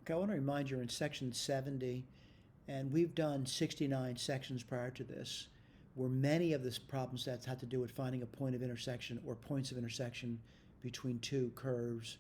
Okay, I want to remind you, in section 70, and we've done 69 sections prior to this, where many of the problem sets had to do with finding a point of intersection or points of intersection between two curves,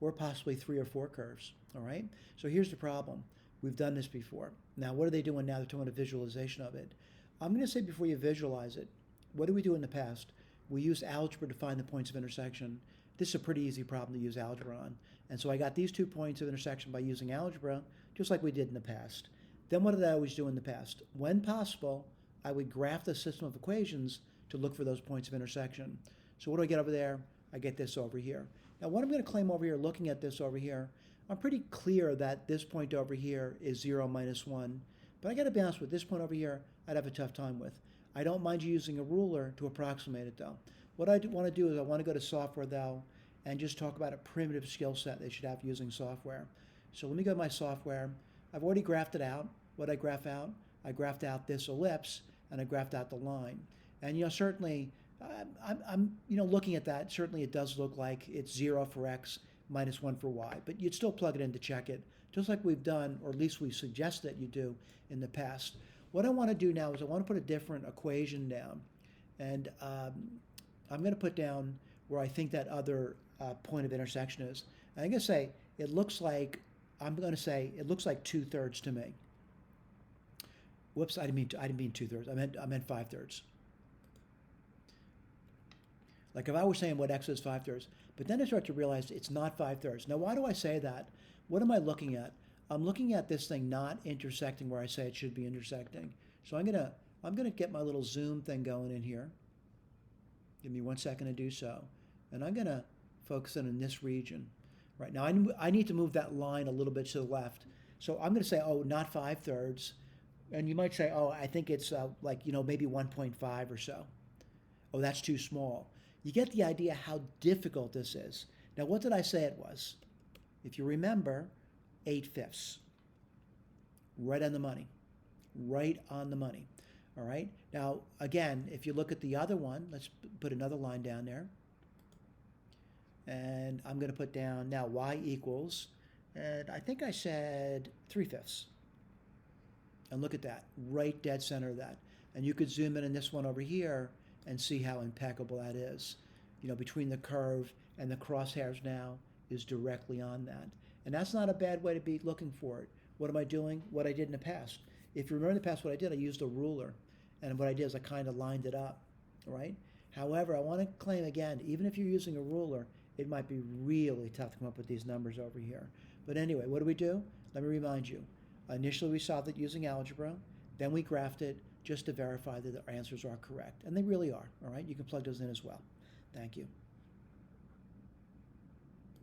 or possibly three or four curves, all right? So here's the problem. We've done this before. Now, what are they doing now? They're doing a visualization of it. I'm going to say, before you visualize it, what did we do in the past? We used algebra to find the points of intersection. This is a pretty easy problem to use algebra on. And so I got these 2 points of intersection by using algebra, just like we did in the past. Then what did I always do in the past? When possible, I would graph the system of equations to look for those points of intersection. So what do I get over there? I get this over here. Now, what I'm going to claim over here, looking at this over here, I'm pretty clear that this point over here is 0 minus 1. But I got to be honest with this point over here, I'd have a tough time with. I don't mind you using a ruler to approximate it, though. What I want to do is I want to go to software, though, and just talk about a primitive skill set they should have using software. So let me go to my software. I've already graphed it out. What I graph out? I graphed out this ellipse, and I graphed out the line. And certainly, I'm looking at that. Certainly, it does look like it's 0 for x, minus 1 for y. But you'd still plug it in to check it, just like we've done, or at least we suggest that you do in the past. What I want to do now is I want to put a different equation down, and I'm going to put down where I think that other point of intersection is. And I'm going to say it looks like 2/3 to me. Whoops, I didn't mean 2/3. I meant 5/3. Like if I was saying what x is 5/3, but then I start to realize it's not 5/3. Now, why do I say that? What am I looking at? I'm looking at this thing not intersecting where I say it should be intersecting. So I'm gonna get my little zoom thing going in here. Give me 1 second to do so, and I'm gonna focus in this region. Right now, I need to move that line a little bit to the left. So I'm gonna say, oh, not 5/3, and you might say, oh, I think it's maybe 1.5 or so. Oh, that's too small. You get the idea how difficult this is. Now, what did I say it was? If you remember, 8/5. Right on the money. Right on the money. All right. Now, again, if you look at the other one, let's put another line down there. And I'm going to put down now y equals, and I think I said 3/5. And look at that, right dead center of that. And you could zoom in this one over here and see how impeccable that is. Between the curve and the crosshairs now is directly on that. And that's not a bad way to be looking for it. What am I doing? What I did in the past. If you remember in the past what I did, I used a ruler. And what I did is I kind of lined it up, right? However, I want to claim again, even if you're using a ruler, it might be really tough to come up with these numbers over here. But anyway, what do? Let me remind you. Initially, we solved it using algebra. Then we graphed it just to verify that our answers are correct. And they really are, all right? You can plug those in as well. Thank you.